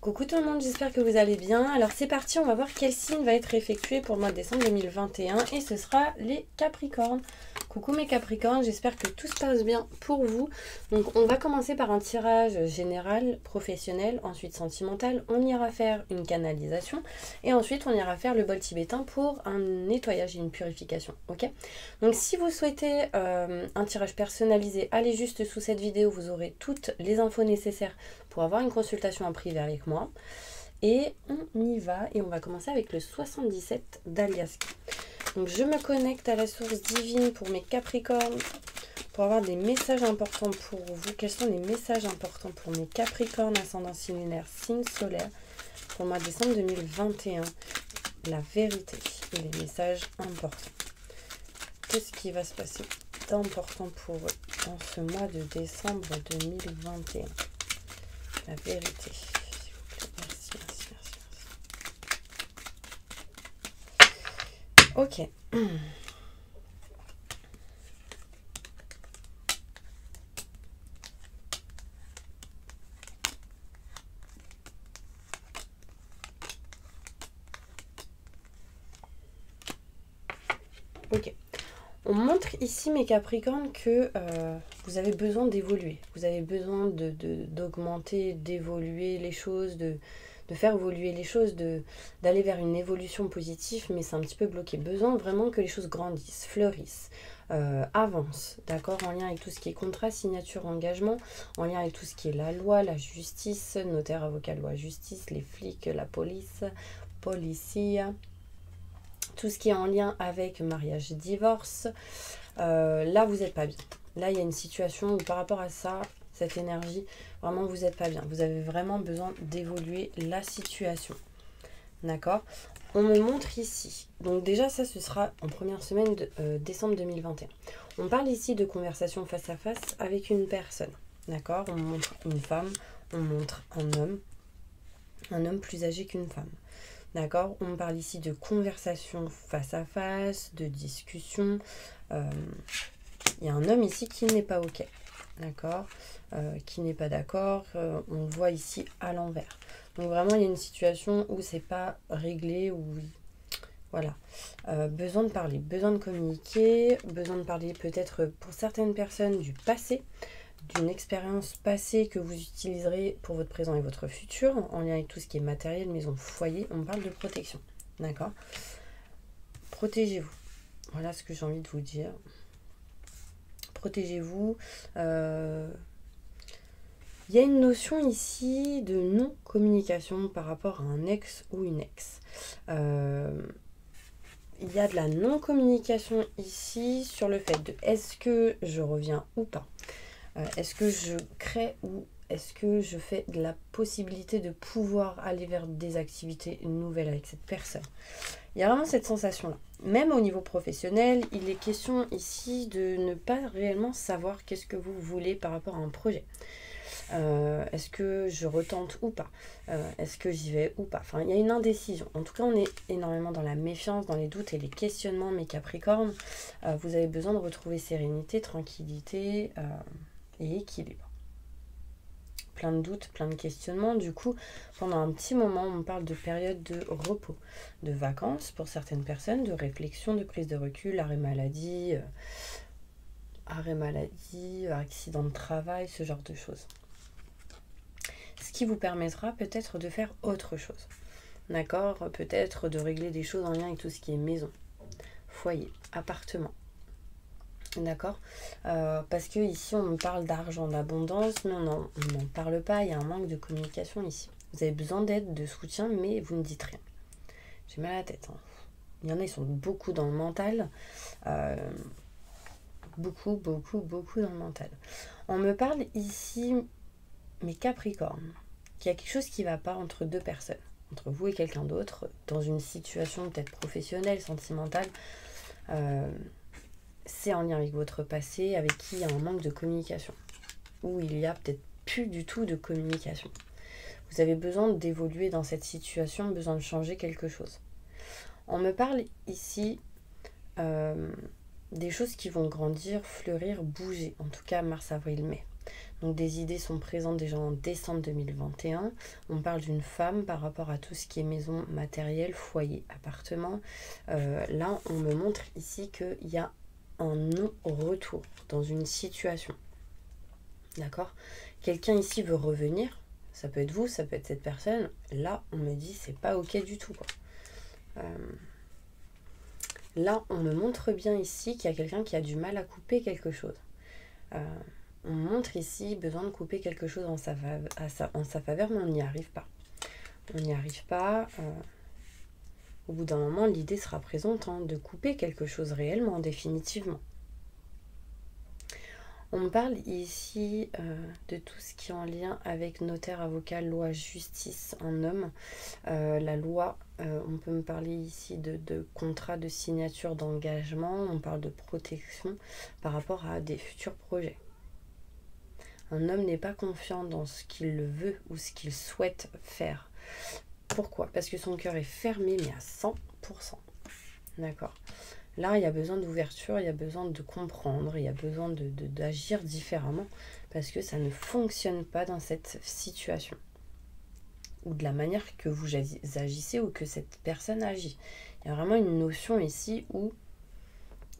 Coucou tout le monde, j'espère que vous allez bien. Alors c'est parti, on va voir quel signe va être effectué pour le mois de décembre 2021 et ce sera les Capricornes. Coucou mes Capricornes, j'espère que tout se passe bien pour vous. Donc on va commencer par un tirage général, professionnel, ensuite sentimental. On ira faire une canalisation et ensuite on ira faire le bol tibétain pour un nettoyage et une purification. Ok? Donc si vous souhaitez un tirage personnalisé, allez juste sous cette vidéo, vous aurez toutes les infos nécessaires pour avoir une consultation en privé avec moi. Et on y va et on va commencer avec le 77 d'Aliaska. Donc je me connecte à la source divine pour mes Capricornes pour avoir des messages importants pour vous. Quels sont les messages importants pour mes Capricornes, ascendant signe lunaire, signe solaire pour le mois de décembre 2021? La vérité et les messages importants. Qu'est-ce qui va se passer d'important pour eux dans ce mois de décembre 2021? La vérité, s'il vous plaît. Merci, merci, merci, merci. Ok. Ok. On montre ici, mes Capricornes, que vous avez besoin d'évoluer. Vous avez besoin d'augmenter, d'évoluer les choses, de faire évoluer les choses, d'aller vers une évolution positive, mais c'est un petit peu bloqué. Besoin vraiment que les choses grandissent, fleurissent, avancent, d'accord, en lien avec tout ce qui est contrat, signature, engagement, en lien avec tout ce qui est la loi, la justice, notaire, avocat, loi, justice, les flics, la police, policia, tout ce qui est en lien avec mariage, divorce. Là, vous n'êtes pas bien. Là, il y a une situation où par rapport à ça, cette énergie, vraiment, vous n'êtes pas bien. Vous avez vraiment besoin d'évoluer la situation. D'accord? On me montre ici. Donc déjà, ça, ce sera en première semaine de décembre 2021. On parle ici de conversation face à face avec une personne. D'accord? On montre une femme, on montre un homme plus âgé qu'une femme. D'accord? On parle ici de conversation face à face, de discussion. Il y a un homme ici qui n'est pas OK. D'accord? Qui n'est pas d'accord. On le voit ici à l'envers. Donc vraiment, il y a une situation où c'est pas réglé, où voilà. Besoin de parler, besoin de communiquer, besoin de parler peut-être pour certaines personnes du passé, d'une expérience passée que vous utiliserez pour votre présent et votre futur, en lien avec tout ce qui est matériel, maison, foyer. On parle de protection, d'accord? Protégez-vous. Voilà ce que j'ai envie de vous dire. Protégez-vous. Il y a une notion ici de non-communication par rapport à un ex ou une ex. Il y a de la non-communication ici sur le fait de est-ce que je reviens ou pas? Est-ce que je crée ou est-ce que je fais de la possibilité de pouvoir aller vers des activités nouvelles avec cette personne? Il y a vraiment cette sensation-là. Même au niveau professionnel, il est question ici de ne pas réellement savoir qu'est-ce que vous voulez par rapport à un projet. Est-ce que je retente ou pas? Est-ce que j'y vais ou pas? Enfin, il y a une indécision. En tout cas, on est énormément dans la méfiance, dans les doutes et les questionnements, mes Capricornes. Vous avez besoin de retrouver sérénité, tranquillité et équilibre. Plein de doutes, plein de questionnements. Du coup, pendant un petit moment, on parle de période de repos, de vacances pour certaines personnes, de réflexion, de prise de recul, arrêt maladie, accident de travail, ce genre de choses. Ce qui vous permettra peut-être de faire autre chose. D'accord? Peut-être de régler des choses en lien avec tout ce qui est maison, foyer, appartement. D'accord? Parce que ici on parle d'argent, d'abondance, mais on n'en parle pas, il y a un manque de communication ici. Vous avez besoin d'aide, de soutien, mais vous ne dites rien. J'ai mal à la tête. Hein. Il y en a, ils sont beaucoup dans le mental. Beaucoup dans le mental. On me parle ici, mes Capricornes, qu'il y a quelque chose qui ne va pas entre deux personnes, entre vous et quelqu'un d'autre, dans une situation peut-être professionnelle, sentimentale. C'est en lien avec votre passé, avec qui il y a un manque de communication, où il y a peut-être plus du tout de communication. Vous avez besoin d'évoluer dans cette situation, besoin de changer quelque chose. On me parle ici des choses qui vont grandir, fleurir, bouger, en tout cas mars, avril, mai. Donc des idées sont présentes déjà en décembre 2021. On parle d'une femme par rapport à tout ce qui est maison, matériel, foyer, appartement. Là, on me montre ici qu'il y a un non-retour dans une situation. D'accord? Quelqu'un ici veut revenir. Ça peut être vous, ça peut être cette personne. Là, on me dit c'est pas ok du tout, quoi. Là, on me montre bien ici qu'il y a quelqu'un qui a du mal à couper quelque chose. On montre ici besoin de couper quelque chose en sa faveur, mais on n'y arrive pas. On n'y arrive pas. Au bout d'un moment, l'idée sera présente de couper quelque chose réellement, définitivement. On me parle ici de tout ce qui est en lien avec notaire, avocat, loi, justice, un homme. La loi, on peut me parler ici de contrat, de signature, d'engagement. On parle de protection par rapport à des futurs projets. Un homme n'est pas confiant dans ce qu'il veut ou ce qu'il souhaite faire. Pourquoi? Parce que son cœur est fermé, mais à 100%. D'accord? Là, il y a besoin d'ouverture, il y a besoin de comprendre, il y a besoin d'agir différemment parce que ça ne fonctionne pas dans cette situation. Ou de la manière que vous agissez ou que cette personne agit. Il y a vraiment une notion ici où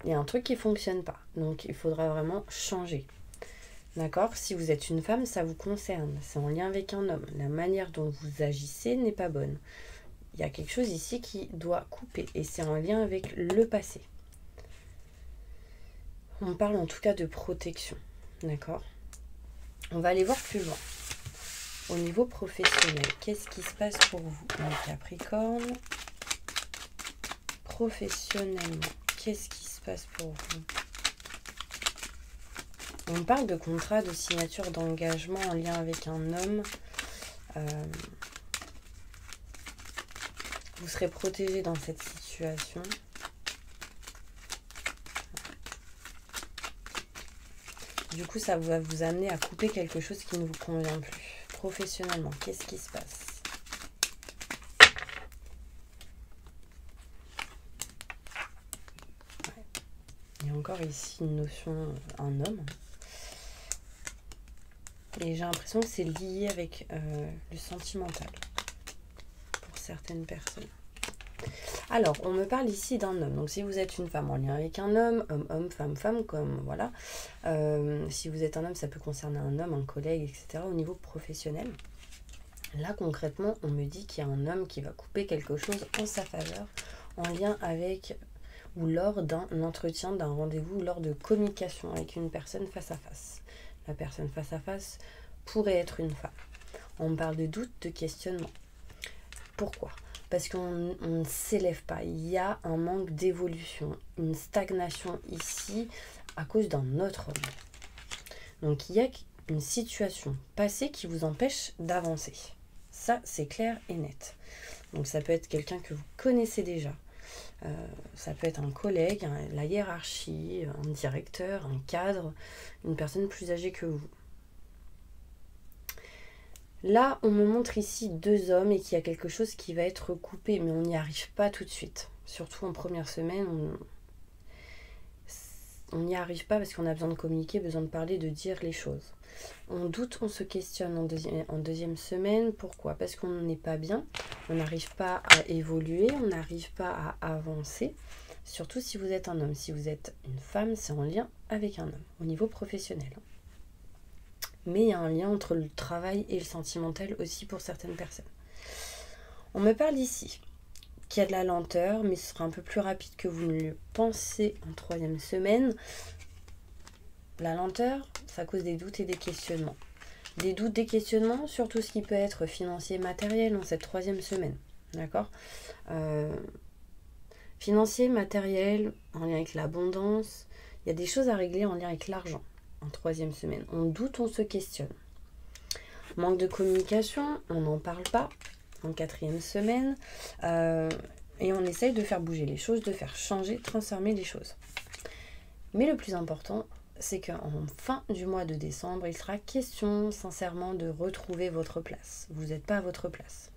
il y a un truc qui ne fonctionne pas. Donc, il faudra vraiment changer. D'accord? Si vous êtes une femme, ça vous concerne. C'est en lien avec un homme. La manière dont vous agissez n'est pas bonne. Il y a quelque chose ici qui doit couper. Et c'est en lien avec le passé. On parle en tout cas de protection. D'accord? On va aller voir plus loin. Au niveau professionnel, qu'est-ce qui se passe pour vous, les Capricornes? Professionnellement, qu'est-ce qui se passe pour vous? On parle de contrat, de signature, d'engagement en lien avec un homme. Vous serez protégé dans cette situation. Du coup, ça va vous amener à couper quelque chose qui ne vous convient plus. Professionnellement, qu'est-ce qui se passe? Ouais. Il y a encore ici une notion, un homme. Et j'ai l'impression que c'est lié avec le sentimental pour certaines personnes. Alors, on me parle ici d'un homme. Donc, si vous êtes une femme en lien avec un homme, homme, femme, comme voilà. Si vous êtes un homme, ça peut concerner un homme, un collègue, etc. Au niveau professionnel. Là, concrètement, on me dit qu'il y a un homme qui va couper quelque chose en sa faveur, en lien avec ou lors d'un entretien, d'un rendez-vous, lors de communication avec une personne face à face. La personne face à face pourrait être une femme. On me parle de doute, de questionnement. Pourquoi? Parce qu'on ne s'élève pas. Il y a un manque d'évolution, une stagnation ici à cause d'un autre homme. Donc il y a une situation passée qui vous empêche d'avancer. Ça, c'est clair et net. Donc ça peut être quelqu'un que vous connaissez déjà. Ça peut être un collègue, la hiérarchie, un directeur, un cadre, une personne plus âgée que vous. Là, on me montre ici deux hommes et qu'il y a quelque chose qui va être coupé, mais on n'y arrive pas tout de suite. Surtout en première semaine, on n'y arrive pas parce qu'on a besoin de communiquer, besoin de parler, de dire les choses. On doute, on se questionne en deuxième semaine. Pourquoi? Parce qu'on n'est pas bien, on n'arrive pas à évoluer, on n'arrive pas à avancer. Surtout si vous êtes un homme. Si vous êtes une femme, c'est en lien avec un homme, au niveau professionnel. Mais il y a un lien entre le travail et le sentimental aussi pour certaines personnes. On me parle ici qu'il y a de la lenteur, mais ce sera un peu plus rapide que vous ne le pensez en troisième semaine. La lenteur, ça cause des doutes et des questionnements. Des doutes, des questionnements sur tout ce qui peut être financier, matériel en cette troisième semaine. D'accord? Financier, matériel, en lien avec l'abondance. Il y a des choses à régler en lien avec l'argent en troisième semaine. On doute, on se questionne. Manque de communication, on n'en parle pas en quatrième semaine. Et on essaye de faire bouger les choses, de faire changer, transformer les choses. Mais le plus important, c'est qu'en fin du mois de décembre, il sera question sincèrement de retrouver votre place. Vous n'êtes pas à votre place.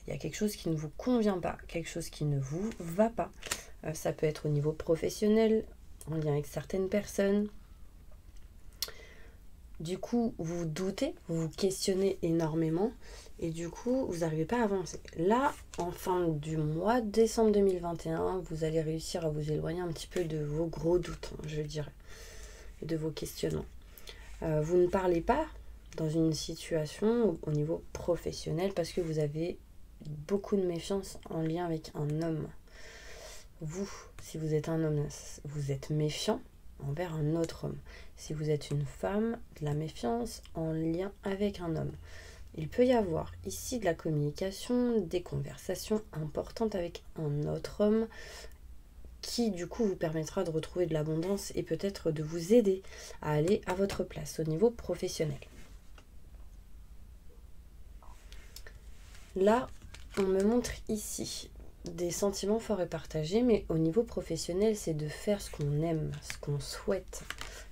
Il y a quelque chose qui ne vous convient pas, quelque chose qui ne vous va pas. Ça peut être au niveau professionnel, en lien avec certaines personnes. Du coup, vous doutez, vous vous questionnez énormément et du coup, vous n'arrivez pas à avancer. Là, en fin du mois, décembre 2021, vous allez réussir à vous éloigner un petit peu de vos gros doutes, je dirais, et de vos questionnements. Vous ne parlez pas dans une situation au niveau professionnel parce que vous avez beaucoup de méfiance en lien avec un homme. Vous, si vous êtes un homme, vous êtes méfiant envers un autre homme. Si vous êtes une femme, de la méfiance en lien avec un homme. Il peut y avoir ici de la communication, des conversations importantes avec un autre homme qui du coup vous permettra de retrouver de l'abondance et peut-être de vous aider à aller à votre place au niveau professionnel. Là, on me montre ici des sentiments forts et partagés, mais au niveau professionnel, c'est de faire ce qu'on aime, ce qu'on souhaite.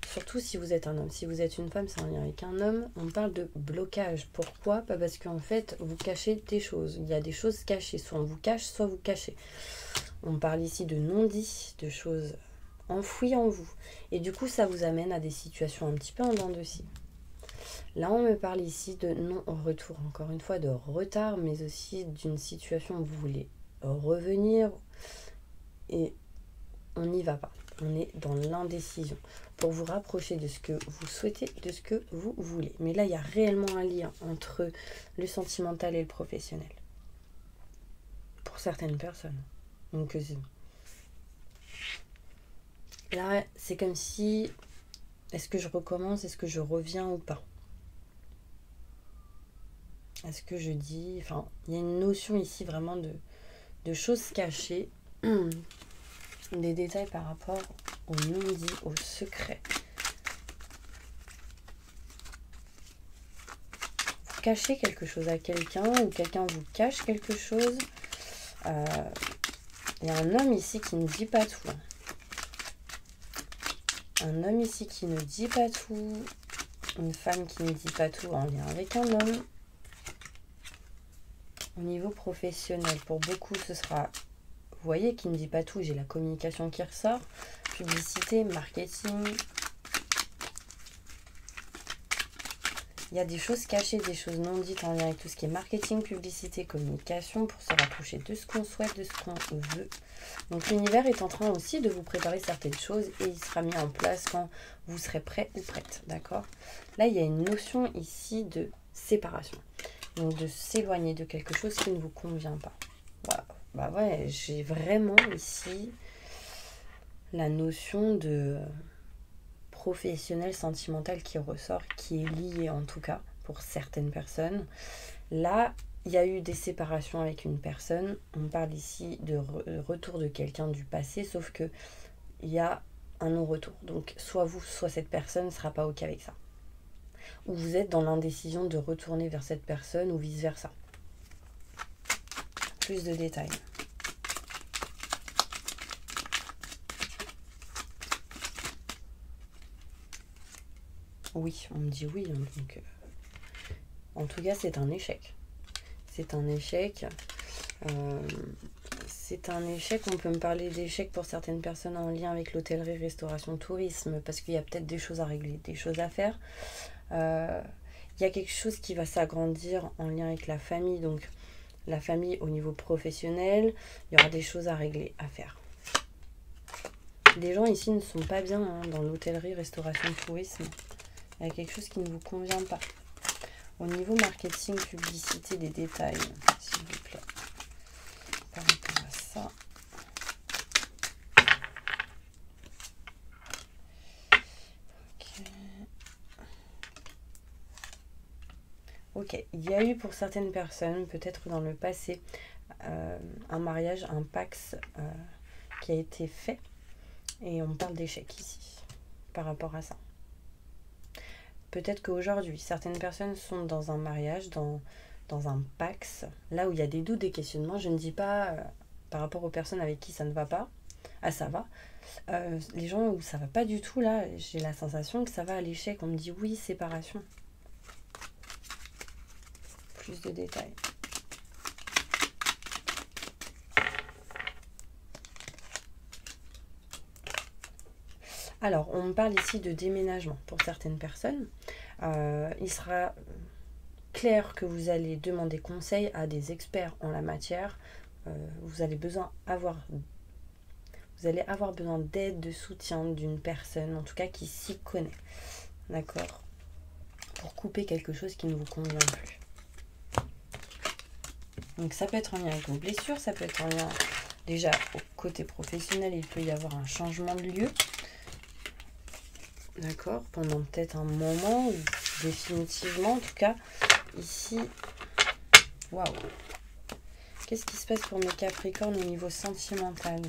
Surtout si vous êtes un homme. Si vous êtes une femme, c'est en lien avec un homme. On parle de blocage. Pourquoi ? Pas parce qu'en fait, vous cachez des choses. Il y a des choses cachées. Soit on vous cache, soit vous cachez. On parle ici de non-dit, de choses enfouies en vous. Et du coup, ça vous amène à des situations un petit peu en dents de scie. Là, on me parle ici de non-retour. Encore une fois, de retard, mais aussi d'une situation où vous voulez revenir et on n'y va pas. On est dans l'indécision pour vous rapprocher de ce que vous souhaitez, de ce que vous voulez. Mais là, il y a réellement un lien entre le sentimental et le professionnel. Pour certaines personnes. Donc, là, c'est comme si, est-ce que je recommence, est-ce que je reviens ou pas ? Est-ce que je dis... Enfin, il y a une notion ici vraiment de choses cachées. Des détails par rapport au non-dit, au secret. Vous cachez quelque chose à quelqu'un ou quelqu'un vous cache quelque chose. Il y a un homme ici qui ne dit pas tout. Un homme ici qui ne dit pas tout. Une femme qui ne dit pas tout en lien avec un homme. Au niveau professionnel, pour beaucoup, ce sera... Vous voyez, qui ne dit pas tout, j'ai la communication qui ressort. Publicité, marketing. Il y a des choses cachées, des choses non dites en lien avec tout ce qui est marketing, publicité, communication, pour se rapprocher de ce qu'on souhaite, de ce qu'on veut. Donc l'univers est en train aussi de vous préparer certaines choses et il sera mis en place quand vous serez prêt ou prête, d'accord ? Là, il y a une notion ici de séparation. Donc de s'éloigner de quelque chose qui ne vous convient pas. Voilà. Bah ouais, j'ai vraiment ici la notion de professionnel sentimental qui ressort, qui est lié en tout cas pour certaines personnes. Là, il y a eu des séparations avec une personne. On parle ici de retour de quelqu'un du passé, sauf que il y a un non-retour. Donc soit vous, soit cette personne ne sera pas OK avec ça. Ou vous êtes dans l'indécision de retourner vers cette personne ou vice-versa. Plus de détails. Oui, on me dit oui. Donc, en tout cas, c'est un échec. C'est un échec. C'est un échec. On peut me parler d'échec pour certaines personnes en lien avec l'hôtellerie, restauration, tourisme, parce qu'il y a peut-être des choses à régler, des choses à faire. Il y a quelque chose qui va s'agrandir en lien avec la famille. Donc, la famille au niveau professionnel, il y aura des choses à régler, à faire. Les gens ici ne sont pas bien dans l'hôtellerie, restauration, tourisme. Il y a quelque chose qui ne vous convient pas. Au niveau marketing, publicité, des détails, s'il vous plaît. Par rapport à ça. Ok, il y a eu pour certaines personnes, peut-être dans le passé, un mariage, un Pax qui a été fait. Et on parle d'échec ici, par rapport à ça. Peut-être qu'aujourd'hui, certaines personnes sont dans un mariage, dans un Pax, là où il y a des doutes, des questionnements. Je ne dis pas par rapport aux personnes avec qui ça ne va pas. Ah, ça va. Les gens où ça va pas du tout, là, j'ai la sensation que ça va à l'échec. On me dit oui, séparation. Plus de détails. Alors, on me parle ici de déménagement pour certaines personnes. Il sera clair que vous allez demander conseil à des experts en la matière. Vous allez avoir besoin d'aide, de soutien d'une personne, en tout cas qui s'y connaît. D'accord? Pour couper quelque chose qui ne vous convient plus. Donc ça peut être en lien avec vos blessures, ça peut être en lien déjà au côté professionnel, il peut y avoir un changement de lieu. D'accord? Pendant peut-être un moment ou définitivement, en tout cas, ici, waouh! Qu'est-ce qui se passe pour mes Capricornes au niveau sentimental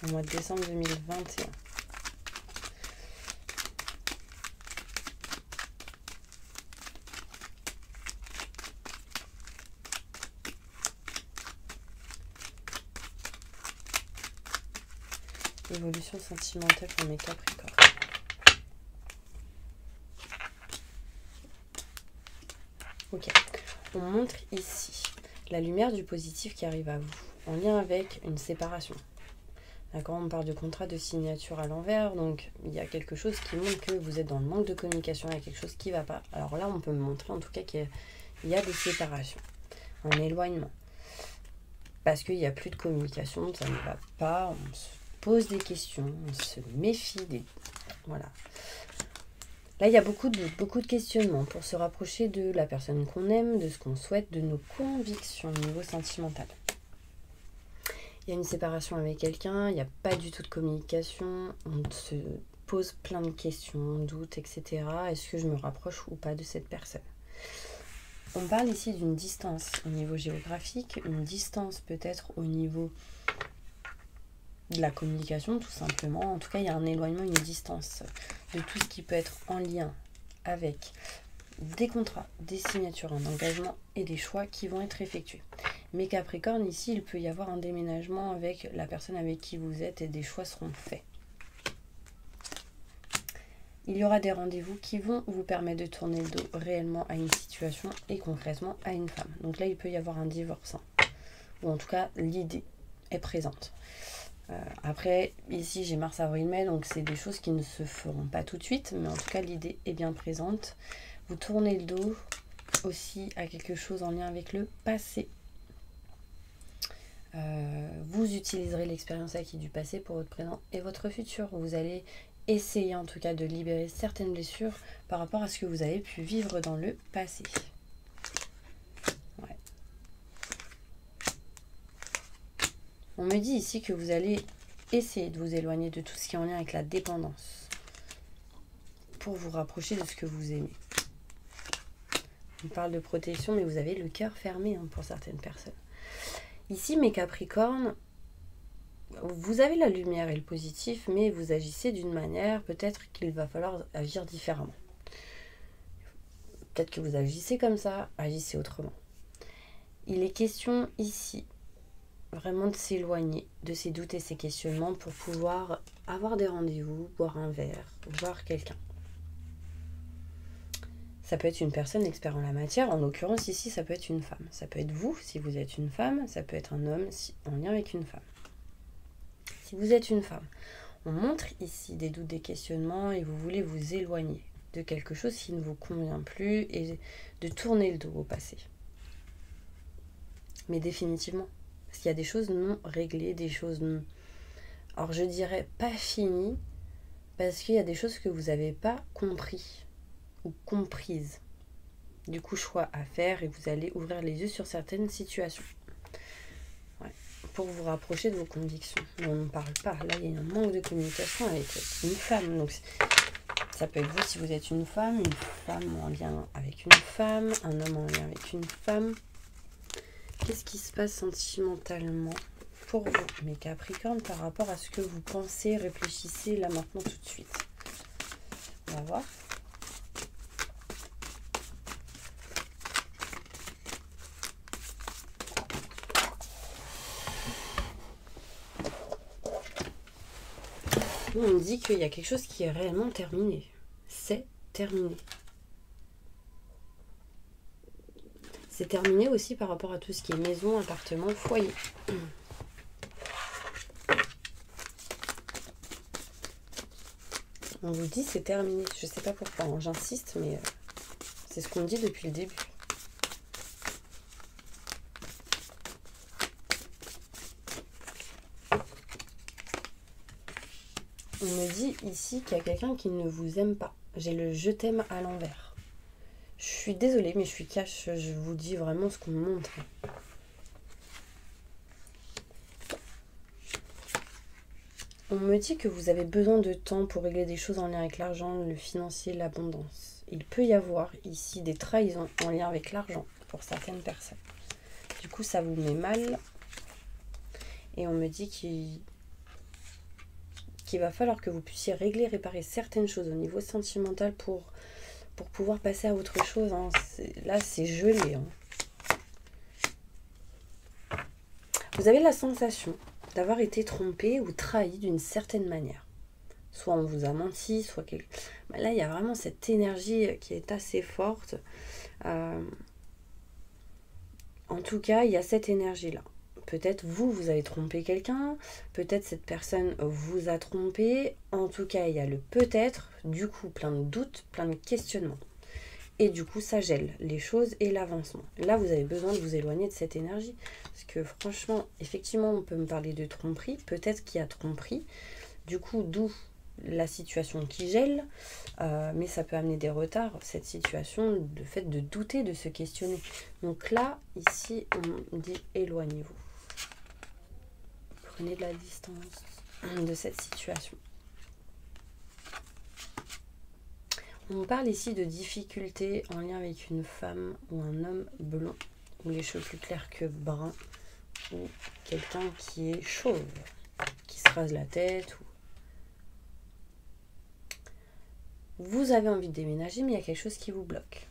au mois de décembre 2021? Évolution sentimentale pour mes Capricornes. Ok, on montre ici la lumière du positif qui arrive à vous, en lien avec une séparation. D'accord, on parle de contrat de signature à l'envers, donc il y a quelque chose qui montre que vous êtes dans le manque de communication, il y a quelque chose qui ne va pas. Alors là, on peut me montrer en tout cas qu'il y a des séparations, un éloignement. Parce qu'il n'y a plus de communication, ça ne va pas, on se pose des questions, on se méfie des... Voilà. Là, il y a beaucoup de questionnements pour se rapprocher de la personne qu'on aime, de ce qu'on souhaite, de nos convictions au niveau sentimental. Il y a une séparation avec quelqu'un, il n'y a pas du tout de communication, on se pose plein de questions, doutes, etc. Est-ce que je me rapproche ou pas de cette personne? On parle ici d'une distance au niveau géographique, une distance peut-être au niveau de la communication tout simplement. En tout cas, il y a un éloignement, une distance de tout ce qui peut être en lien avec des contrats, des signatures, un engagement et des choix qui vont être effectués. Mais Capricorne, ici, il peut y avoir un déménagement avec la personne avec qui vous êtes et des choix seront faits. Il y aura des rendez-vous qui vont vous permettre de tourner le dos réellement à une situation et concrètement à une femme. Donc là, il peut y avoir un divorce. Ou en tout cas, l'idée est présente. Après, ici, j'ai mars, avril, mai, donc c'est des choses qui ne se feront pas tout de suite. Mais en tout cas, l'idée est bien présente. Vous tournez le dos aussi à quelque chose en lien avec le passé. Vous utiliserez l'expérience acquise du passé pour votre présent et votre futur. Vous allez essayer en tout cas de libérer certaines blessures par rapport à ce que vous avez pu vivre dans le passé. Ouais. On me dit ici que vous allez essayer de vous éloigner de tout ce qui est en lien avec la dépendance pour vous rapprocher de ce que vous aimez. On parle de protection, mais vous avez le cœur fermé pour certaines personnes. Ici, mes Capricornes, vous avez la lumière et le positif, mais vous agissez d'une manière, peut-être qu'il va falloir agir différemment. Peut-être que vous agissez comme ça, agissez autrement. Il est question ici vraiment de s'éloigner de ces doutes et ces questionnements pour pouvoir avoir des rendez-vous, boire un verre, voir quelqu'un. Ça peut être une personne expert en la matière, en l'occurrence ici ça peut être une femme. Ça peut être vous si vous êtes une femme, ça peut être un homme en lien avec une femme. Si vous êtes une femme, on montre ici des doutes, des questionnements et vous voulez vous éloigner de quelque chose qui ne vous convient plus et de tourner le dos au passé. Mais définitivement, parce qu'il y a des choses non réglées, des choses non... Alors je dirais pas finies, parce qu'il y a des choses que vous n'avez pas compris ou comprises. Du coup, choix à faire et vous allez ouvrir les yeux sur certaines situations. Ouais. Pour vous rapprocher de vos convictions. Mais on ne parle pas. Là, il y a un manque de communication avec une femme. Donc, ça peut être vous si vous êtes une femme en lien avec une femme, un homme en lien avec une femme. Qu'est-ce qui se passe sentimentalement pour vous, mes Capricornes, par rapport à ce que vous pensez, réfléchissez là maintenant tout de suite? On va voir. On me dit qu'il y a quelque chose qui est réellement terminé. C'est terminé. C'est terminé aussi par rapport à tout ce qui est maison, appartement, foyer. On vous dit c'est terminé. Je sais pas pourquoi, j'insiste, mais C'est ce qu'on dit depuis le début. On me dit ici qu'il y a quelqu'un qui ne vous aime pas. J'ai le je t'aime à l'envers. Je suis désolée, mais je suis cash. Je vous dis vraiment ce qu'on me montre. On me dit que vous avez besoin de temps pour régler des choses en lien avec l'argent, le financier, l'abondance. Il peut y avoir ici des trahisons en lien avec l'argent pour certaines personnes. Du coup, ça vous met mal. Et on me dit qu'il va falloir que vous puissiez régler, réparer certaines choses au niveau sentimental pour pouvoir passer à autre chose. Hein. Là, c'est gelé. Hein. Vous avez la sensation d'avoir été trompé ou trahi d'une certaine manière. Soit on vous a menti, soit quelque... Là, il y a vraiment cette énergie qui est assez forte. En tout cas, il y a cette énergie-là. Peut-être vous avez trompé quelqu'un, peut-être cette personne vous a trompé. En tout cas, il y a le peut-être, du coup, plein de doutes, plein de questionnements. Et du coup, ça gèle les choses et l'avancement. Là, vous avez besoin de vous éloigner de cette énergie. Parce que franchement, effectivement, on peut me parler de tromperie. Peut-être qu'il y a tromperie. Du coup, d'où la situation qui gèle. Mais ça peut amener des retards, cette situation, le fait de douter, de se questionner. Donc là, ici, on dit éloignez-vous. Prenez de la distance de cette situation. On parle ici de difficultés en lien avec une femme ou un homme blond, ou les cheveux plus clairs que bruns, ou quelqu'un qui est chauve, qui se rase la tête. Vous avez envie de déménager, mais il y a quelque chose qui vous bloque.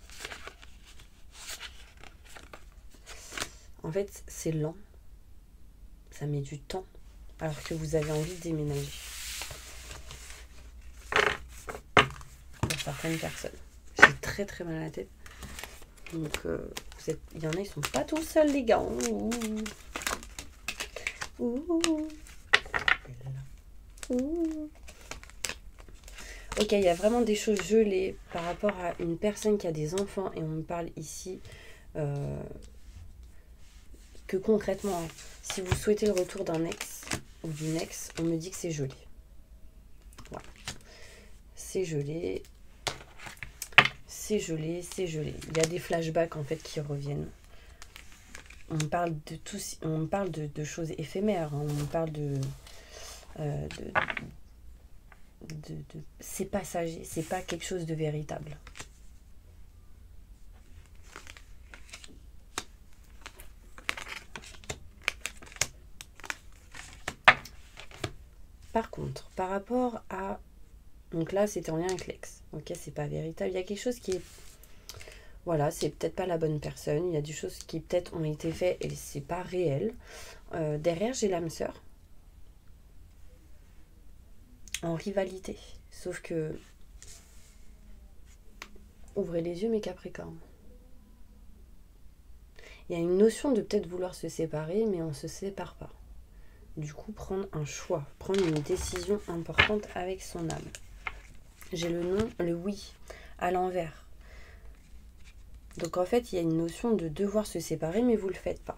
En fait, c'est lent. Ça met du temps, alors que vous avez envie de déménager. Certaines personnes. J'ai très très mal à la tête. Donc, il y en a, ils sont pas tout seuls, les gars. Ouh. Ouh. Ouh. Ok, il y a vraiment des choses gelées par rapport à une personne qui a des enfants. Et on me parle ici que concrètement, si vous souhaitez le retour d'un ex ou d'une ex, on me dit que c'est gelé. Voilà. C'est gelé. C'est gelé, c'est gelé. Il y a des flashbacks en fait qui reviennent. On parle de tout, on parle de choses éphémères. Hein. On parle c'est passager, c'est pas quelque chose de véritable. Par contre, par rapport à... Donc là, c'était en lien avec l'ex. Ok, c'est pas véritable. Il y a quelque chose qui est... Voilà, c'est peut-être pas la bonne personne. Il y a des choses qui peut-être ont été faites et c'est pas réel. Derrière, j'ai l'âme sœur. En rivalité. Sauf que... Ouvrez les yeux, mes Capricornes. Il y a une notion de peut-être vouloir se séparer, mais on ne se sépare pas. Du coup, prendre un choix, prendre une décision importante avec son âme. J'ai le nom, le oui, à l'envers. Donc en fait, il y a une notion de devoir se séparer, mais vous ne le faites pas.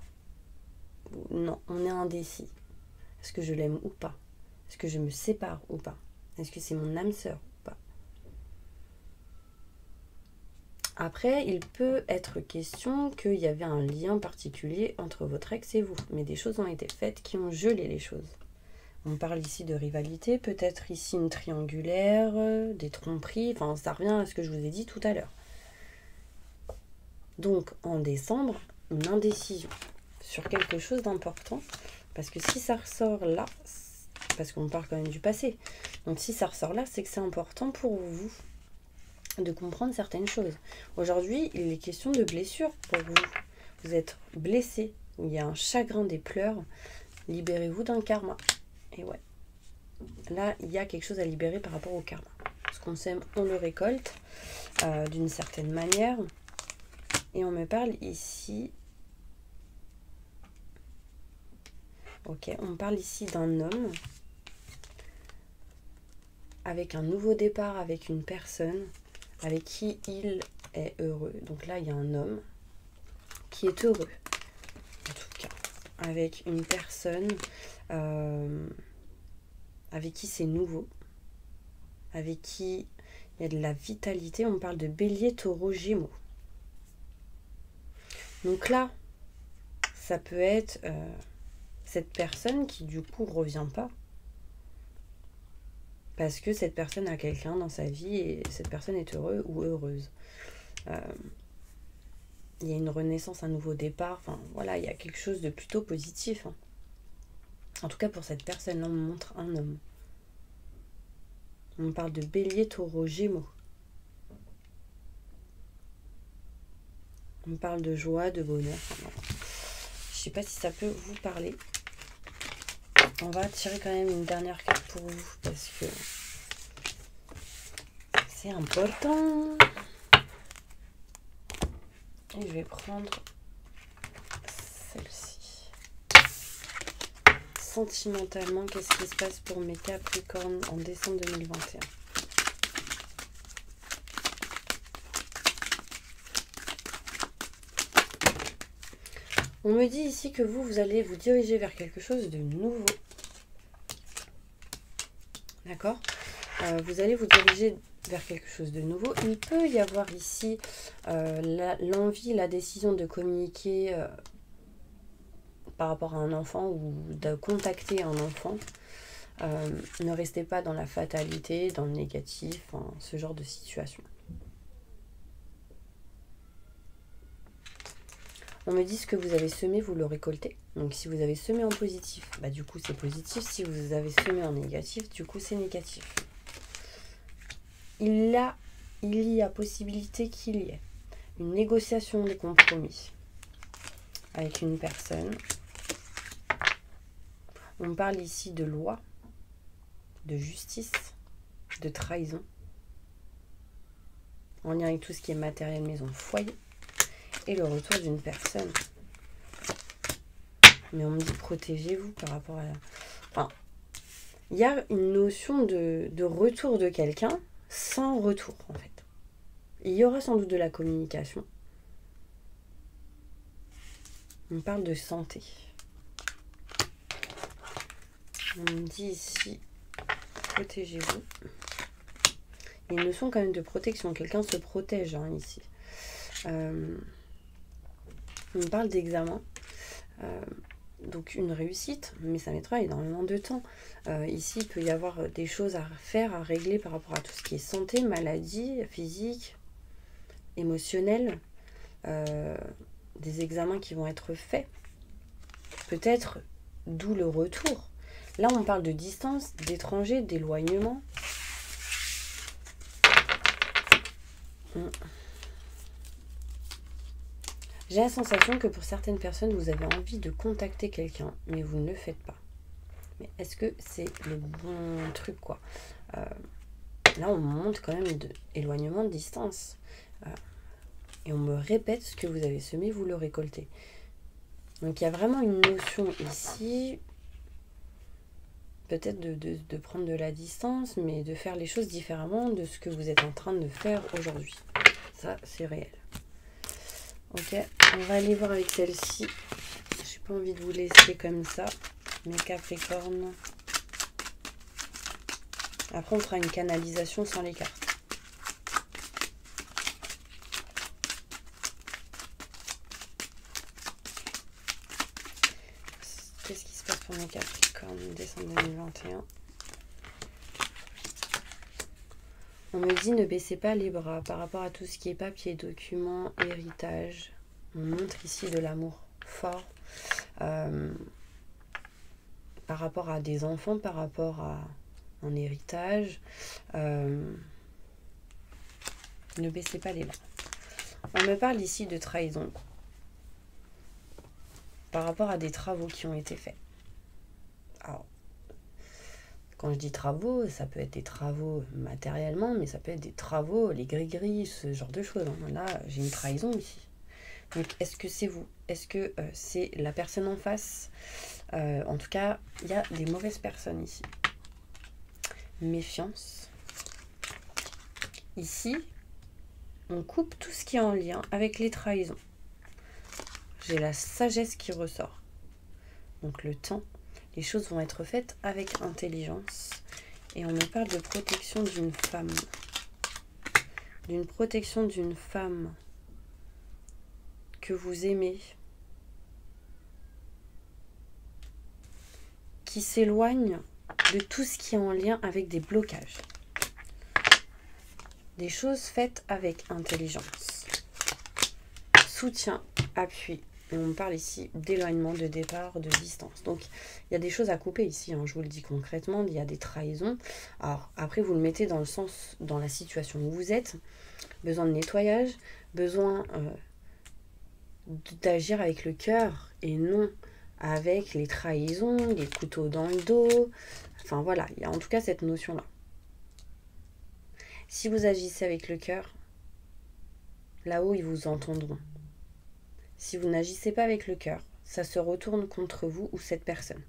Non, on est indécis. Est-ce que je l'aime ou pas? Est-ce que je me sépare ou pas? Est-ce que c'est mon âme sœur ou pas? Après, il peut être question qu'il y avait un lien particulier entre votre ex et vous. Mais des choses ont été faites qui ont gelé les choses. On parle ici de rivalité, peut-être ici une triangulaire, des tromperies. Enfin, ça revient à ce que je vous ai dit tout à l'heure. Donc, en décembre, une indécision sur quelque chose d'important. Parce que si ça ressort là, parce qu'on parle quand même du passé. Donc, si ça ressort là, c'est que c'est important pour vous de comprendre certaines choses. Aujourd'hui, il est question de blessure pour vous. Vous êtes blessé. Il y a un chagrin, des pleurs. Libérez-vous d'un karma. Et ouais. Là, il y a quelque chose à libérer par rapport au karma. Ce qu'on sème, on le récolte d'une certaine manière. Et on me parle ici... Ok, on parle ici d'un homme avec un nouveau départ, avec une personne avec qui il est heureux. Donc là, il y a un homme qui est heureux, en tout cas, avec une personne avec qui c'est nouveau, avec qui il y a de la vitalité. On parle de Bélier, Taureau, Gémeaux. Donc là, ça peut être cette personne qui du coup revient pas. Parce que cette personne a quelqu'un dans sa vie et cette personne est heureuse ou heureuse. Il y a une renaissance, un nouveau départ. Enfin voilà, il y a quelque chose de plutôt positif. Hein. En tout cas pour cette personne-là, on me montre un homme. On parle de Bélier, Taureau, Gémeaux. On parle de joie, de bonheur. Enfin, je sais pas si ça peut vous parler. On va tirer quand même une dernière carte pour vous parce que c'est important. Et je vais prendre celle-ci. Sentimentalement, qu'est-ce qui se passe pour mes Capricornes en décembre 2021 ? On me dit ici que vous allez vous diriger vers quelque chose de nouveau. D'accord ? Vous allez vous diriger vers quelque chose de nouveau. Il peut y avoir ici l'envie, la décision de communiquer par rapport à un enfant ou de contacter un enfant. Ne restez pas dans la fatalité, dans le négatif, hein, ce genre de situation. On me dit ce que vous avez semé, vous le récoltez. Donc si vous avez semé en positif, bah, du coup c'est positif. Si vous avez semé en négatif, du coup c'est négatif. Il y a possibilité qu'il y ait une négociation des compromis avec une personne. On parle ici de loi, de justice, de trahison, en lien avec tout ce qui est matériel, maison, foyer, et le retour d'une personne. Mais on me dit protégez-vous par rapport à... Enfin, il y a une notion de retour de quelqu'un sans retour, en fait. Il y aura sans doute de la communication. On parle de santé. On me dit ici, protégez-vous. Il y a une notion quand même de protection. Quelqu'un se protège hein, ici. On me parle d'examen. Donc une réussite, mais ça mettra énormément de temps. Ici, il peut y avoir des choses à faire, à régler par rapport à tout ce qui est santé, maladie, physique, émotionnelle. Des examens qui vont être faits. Peut-être d'où le retour. Là, on parle de distance, d'étranger, d'éloignement. J'ai la sensation que pour certaines personnes, vous avez envie de contacter quelqu'un, mais vous ne le faites pas. Mais est-ce que c'est le bon truc, quoi ? Là, on montre quand même d'éloignement, de distance. Et on me répète ce que vous avez semé, vous le récoltez. Donc, il y a vraiment une notion ici, peut-être de prendre de la distance, mais de faire les choses différemment de ce que vous êtes en train de faire aujourd'hui. Ça, c'est réel. Ok, on va aller voir avec celle-ci. J'ai pas envie de vous laisser comme ça, mes Capricornes. Après, on fera une canalisation sans les cartes. Qu'est-ce qui se passe pour mes Capricornes décembre 2021 ? On me dit ne baissez pas les bras par rapport à tout ce qui est papier, documents, héritage. On montre ici de l'amour fort par rapport à des enfants, par rapport à un héritage. Ne baissez pas les bras. On me parle ici de trahison par rapport à des travaux qui ont été faits. Alors, quand je dis travaux, ça peut être des travaux matériellement, mais ça peut être des travaux, les gris-gris, ce genre de choses. Là, j'ai une trahison ici. Donc, est-ce que c'est vous? Est-ce que c'est la personne en face? En tout cas, il y a des mauvaises personnes ici. Méfiance. Ici, On coupe tout ce qui est en lien avec les trahisons. J'ai la sagesse qui ressort. Donc le temps, les choses vont être faites avec intelligence. Et on me parle de protection d'une femme. D'une protection d'une femme que vous aimez, qui s'éloigne de tout ce qui est en lien avec des blocages. Des choses faites avec intelligence. Soutien, appui. Et on me parle ici d'éloignement, de départ, de distance. Donc, il y a des choses à couper ici, hein, je vous le dis concrètement. Il y a des trahisons. Alors, après, vous le mettez dans le sens, dans la situation où vous êtes. Besoin de nettoyage, besoin d'agir avec le cœur et non avec les trahisons, les couteaux dans le dos. Enfin, voilà, il y a en tout cas cette notion-là. Si vous agissez avec le cœur, là-haut, ils vous entendront. Si vous n'agissez pas avec le cœur, ça se retourne contre vous ou cette personne.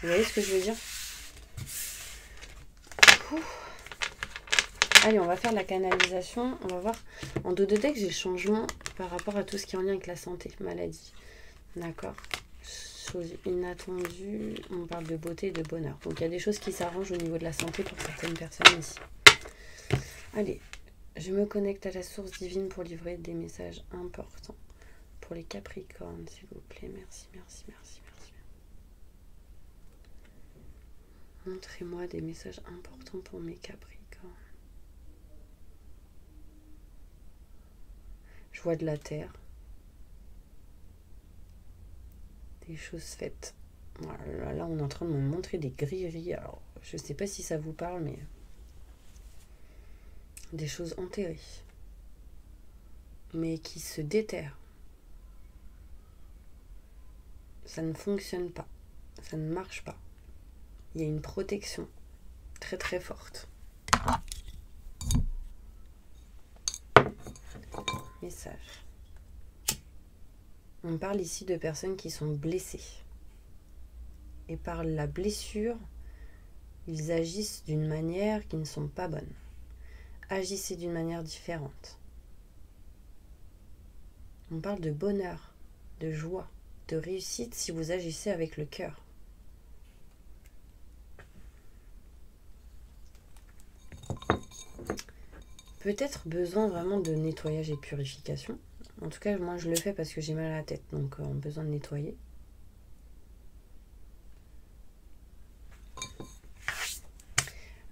Vous voyez ce que je veux dire? Allez, on va faire la canalisation. On va voir. En dos de deck, j'ai le changement par rapport à tout ce qui est en lien avec la santé, maladie. D'accord. Chose inattendue. On parle de beauté et de bonheur. Donc, il y a des choses qui s'arrangent au niveau de la santé pour certaines personnes ici. Allez, je me connecte à la source divine pour livrer des messages importants pour les Capricornes, s'il vous plaît. Merci, merci, merci, merci. Montrez-moi des messages importants pour mes Capricornes. Je vois de la terre. Des choses faites. Voilà, là, on est en train de me montrer des grilleries. Alors, je ne sais pas si ça vous parle, mais des choses enterrées. Mais qui se déterrent. Ça ne fonctionne pas. Ça ne marche pas. Il y a une protection très très forte. Message. On parle ici de personnes qui sont blessées. Et par la blessure, ils agissent d'une manière qui ne sont pas bonnes. Agissez d'une manière différente. On parle de bonheur, de joie, de réussite si vous agissez avec le cœur. Peut-être besoin vraiment de nettoyage et purification. En tout cas, moi je le fais parce que j'ai mal à la tête, donc on a besoin de nettoyer.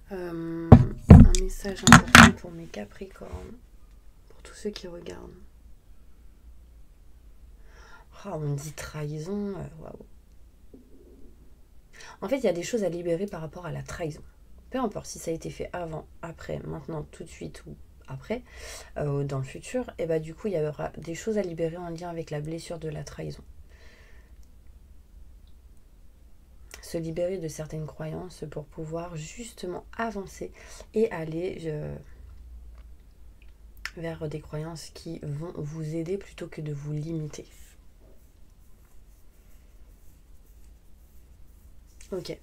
Un message important pour mes Capricornes, pour tous ceux qui regardent. Oh, on dit trahison, waouh. En fait, il y a des choses à libérer par rapport à la trahison. Peu importe si ça a été fait avant, après, maintenant, tout de suite ou après, dans le futur, et bah du coup, il y aura des choses à libérer en lien avec la blessure de la trahison. Se libérer de certaines croyances pour pouvoir justement avancer et aller vers des croyances qui vont vous aider plutôt que de vous limiter. Ok.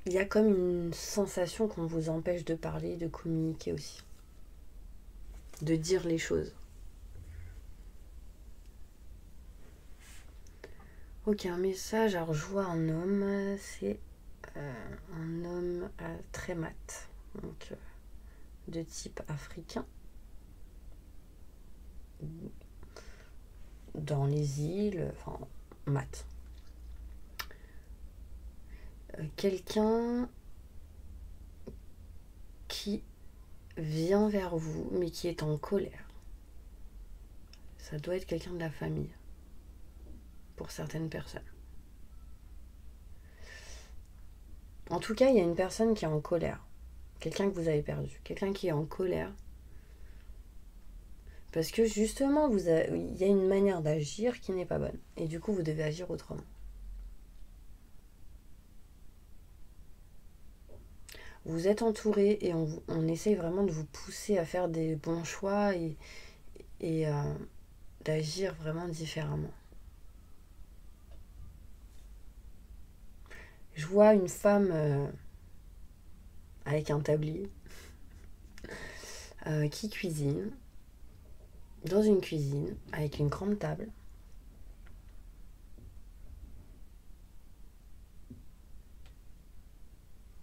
Il y a comme une sensation qu'on vous empêche de parler, de communiquer aussi. De dire les choses. Ok, un message. Alors, je vois un homme. C'est un homme très mat. Donc, de type africain. Dans les îles. Enfin, mat. Quelqu'un qui vient vers vous, mais qui est en colère. Ça doit être quelqu'un de la famille. Pour certaines personnes. En tout cas, il y a une personne qui est en colère. Quelqu'un que vous avez perdu. Quelqu'un qui est en colère. Parce que justement, il y a une manière d'agir qui n'est pas bonne. Et du coup, vous devez agir autrement. Vous êtes entouré et on essaye vraiment de vous pousser à faire des bons choix et d'agir vraiment différemment. Je vois une femme avec un tablier, qui cuisine dans une cuisine avec une grande table.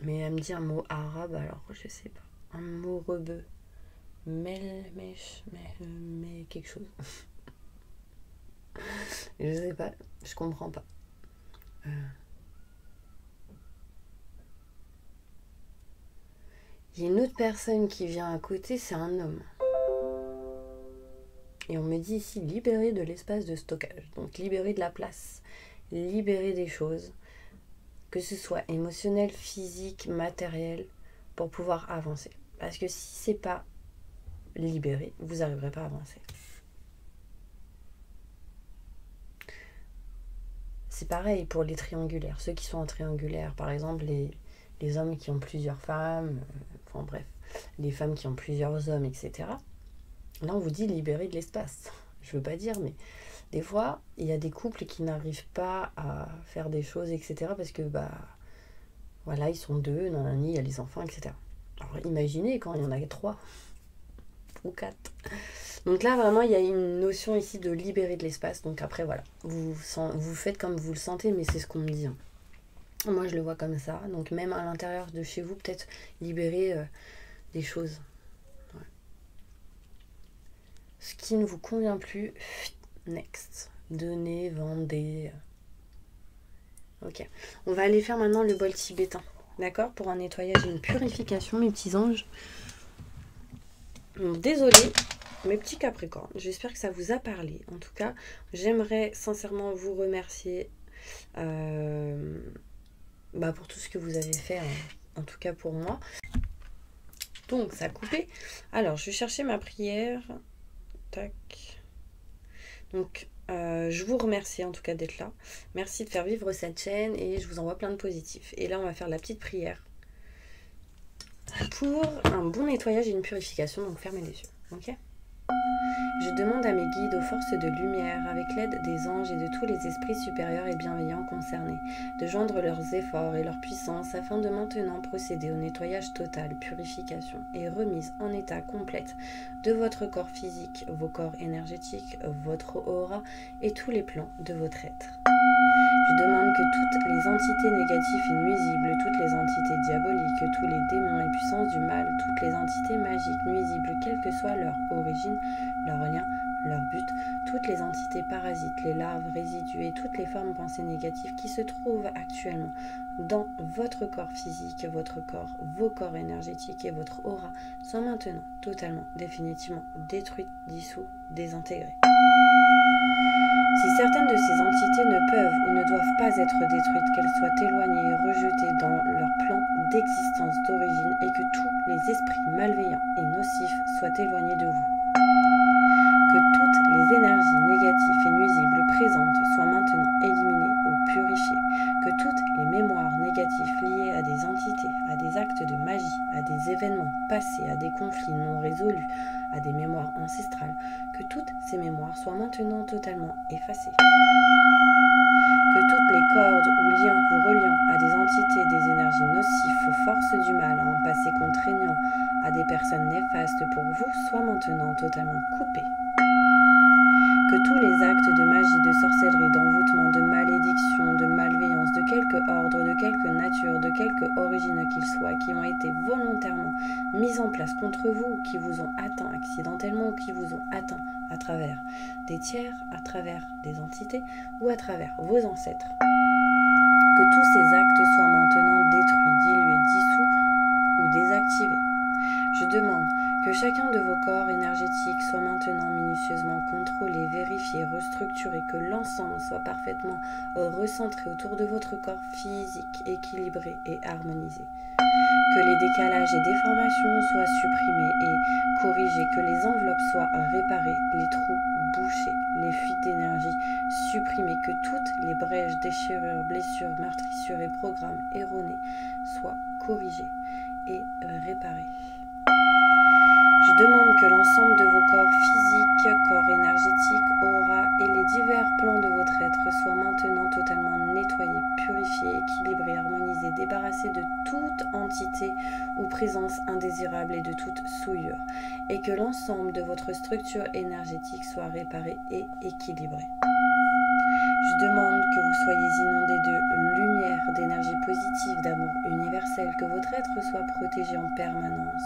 Mais elle me dit un mot arabe, alors je sais pas. Un mot rebeu. Mais quelque chose. Je sais pas, je comprends pas. Il y a une autre personne qui vient à côté, c'est un homme. Et on me dit ici, libérer de l'espace de stockage. Donc libérer de la place. Libérer des choses. Que ce soit émotionnel, physique, matériel, pour pouvoir avancer. Parce que si c'est pas libéré, vous n'arriverez pas à avancer. C'est pareil pour les triangulaires. Ceux qui sont en triangulaire, par exemple, les hommes qui ont plusieurs femmes, enfin bref, les femmes qui ont plusieurs hommes, etc. Là, on vous dit libérer de l'espace. Je veux pas dire, mais des fois, il y a des couples qui n'arrivent pas à faire des choses, etc. Parce que, voilà, ils sont deux, nanani, il y a les enfants, etc. Alors, imaginez quand il y en a 3 ou 4. Donc là, vraiment, il y a une notion ici de libérer de l'espace. Donc après, voilà, vous faites comme vous le sentez, mais c'est ce qu'on me dit. Moi, je le vois comme ça. Donc même à l'intérieur de chez vous, peut-être libérer des choses. Ouais. Ce qui ne vous convient plus, next. Donnez, vendez. Ok. On va aller faire maintenant le bol tibétain. D'accord? Pour un nettoyage et une purification, mes petits anges. Donc, désolée, mes petits capricornes. J'espère que ça vous a parlé. En tout cas, j'aimerais sincèrement vous remercier pour tout ce que vous avez fait, en tout cas pour moi. Donc, ça a coupé. Alors, je vais chercher ma prière. Tac. Donc, je vous remercie en tout cas d'être là. Merci de faire vivre cette chaîne et je vous envoie plein de positifs. Et là, on va faire la petite prière pour un bon nettoyage et une purification. Donc, fermez les yeux. Ok ? Je demande à mes guides aux forces de lumière, avec l'aide des anges et de tous les esprits supérieurs et bienveillants concernés, de joindre leurs efforts et leur puissance afin de maintenant procéder au nettoyage total, purification et remise en état complète de votre corps physique, vos corps énergétiques, votre aura et tous les plans de votre être. Je demande que toutes les entités négatives et nuisibles, toutes les entités diaboliques, tous les démons et puissances du mal, toutes les entités magiques nuisibles, quelle que soit leur origine, leur lien, leur but, toutes les entités parasites, les larves, résidus et toutes les formes pensées négatives qui se trouvent actuellement dans votre corps physique, votre corps, vos corps énergétiques et votre aura sont maintenant totalement, définitivement détruites, dissous, désintégrées. Si certaines de ces entités ne peuvent ou ne doivent pas être détruites, qu'elles soient éloignées et rejetées dans leur plan d'existence d'origine et que tous les esprits malveillants et nocifs soient éloignés de vous. Que toutes les énergies négatives et nuisibles présentes soient maintenant éliminées ou purifiées. Que toutes les mémoires négatives liées à des entités, à des actes de magie, à des événements passés, à des conflits non résolus, à des mémoires ancestrales, que toutes ces mémoires soient maintenant totalement effacées. Que toutes les cordes ou liens vous reliant à des entités, des énergies nocives aux forces du mal, à un passé contraignant, à des personnes néfastes pour vous, soient maintenant totalement coupés. Que tous les actes de magie, de sorcellerie, d'envoûtement, de malédiction, de malveillance, de quelque ordre, de quelque nature, de quelque origine qu'ils soient, qui ont été volontairement mis en place contre vous, qui vous ont atteint accidentellement ou qui vous ont atteint à travers des tiers, à travers des entités ou à travers vos ancêtres. Que tous ces actes soient maintenant détruits, dilués, dissous ou désactivés. Je demande que chacun de vos corps énergétiques soit maintenant minutieusement contrôlé, vérifié, restructuré, que l'ensemble soit parfaitement recentré autour de votre corps physique, équilibré et harmonisé. Que les décalages et déformations soient supprimés et corrigés, que les enveloppes soient réparées, les trous bouchés, les fuites d'énergie supprimées, que toutes les brèches, déchirures, blessures, meurtrissures et programmes erronés soient corrigés et réparés. Je demande que l'ensemble de vos corps physiques, corps énergétiques, aura et les divers plans de votre être soient maintenant totalement nettoyés, purifié, équilibré, harmonisé, débarrassé de toute entité ou présence indésirable et de toute souillure, et que l'ensemble de votre structure énergétique soit réparé et équilibré. Je demande que vous soyez inondés de lumière, d'énergie positive, d'amour universel, que votre être soit protégé en permanence,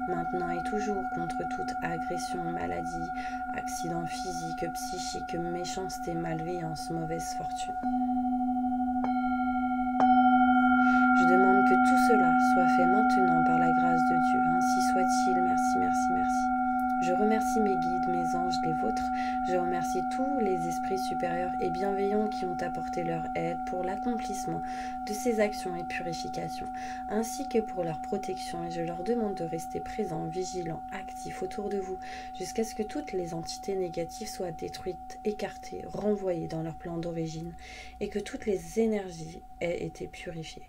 maintenant et toujours, contre toute agression, maladie, accident physique, psychique, méchanceté, malveillance, mauvaise fortune. Je demande que tout cela soit fait maintenant par la grâce de Dieu. Ainsi soit-il. Merci, merci, merci. Je remercie mes guides, mes anges, les vôtres. Je remercie tous les esprits supérieurs et bienveillants qui ont apporté leur aide pour l'accomplissement de ces actions et purifications, ainsi que pour leur protection. Et je leur demande de rester présents, vigilants, actifs autour de vous, jusqu'à ce que toutes les entités négatives soient détruites, écartées, renvoyées dans leur plan d'origine, et que toutes les énergies aient été purifiées.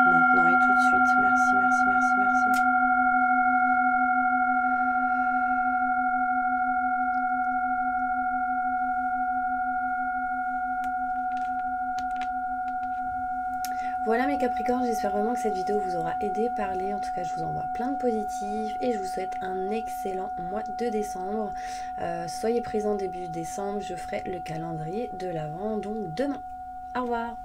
Maintenant et tout de suite. Merci, merci, merci, merci. Voilà mes Capricornes, j'espère vraiment que cette vidéo vous aura aidé, parlé. En tout cas, je vous envoie plein de positifs et je vous souhaite un excellent mois de décembre. Soyez présents début décembre, je ferai le calendrier de l'Avent, donc demain. Au revoir.